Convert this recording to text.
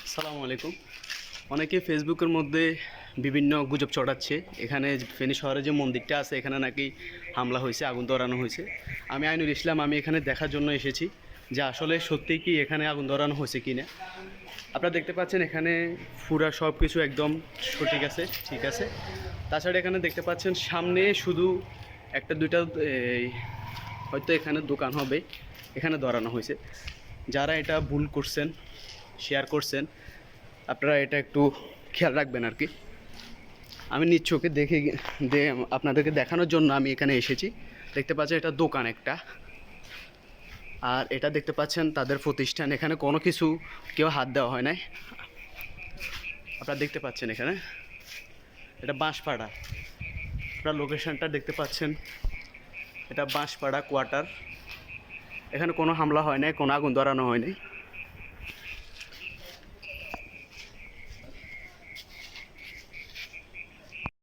আসসালামু আলাইকুম। অনেকে ফেসবুকের মধ্যে বিভিন্ন গুজব ছড়াচ্ছে এখানে ফেনী শহরে যে মন্দিরটা আছে এখানে নাকি হামলা হয়েছে, আগুন ধরানো হয়েছে। আমি আইনুল ইসলাম, আমি এখানে দেখার জন্য এসেছি যে আসলে সত্যিই কি এখানে আগুন ধরানো হয়েছে কি না। আপনারা দেখতে পাচ্ছেন এখানে পুরা সব কিছু একদম সঠিক আছে, ঠিক আছে। তাছাড়া এখানে দেখতে পাচ্ছেন সামনে শুধু একটা দুইটা হয়তো এখানে দোকান হবে, এখানে ধরানো হয়েছে। যারা এটা ভুল করছেন, শেয়ার করছেন, আপনারা এটা একটু খেয়াল রাখবেন আর কি। আমি নিজ চোখে দেখে আপনাদেরকে দেখানোর জন্য আমি এখানে এসেছি। দেখতে পাচ্ছেন এটা দোকান একটা, আর এটা দেখতে পাচ্ছেন তাদের প্রতিষ্ঠান। এখানে কোনো কিছু কেউ হাত দেওয়া হয় নাই। আপনারা দেখতে পাচ্ছেন এখানে এটা বাঁশপাড়া, আপনারা লোকেশনটা দেখতে পাচ্ছেন, এটা বাঁশপাড়া কোয়ার্টার। এখানে কোনো হামলা হয় নাই, কোনো আগুন ধরানো হয় নাই।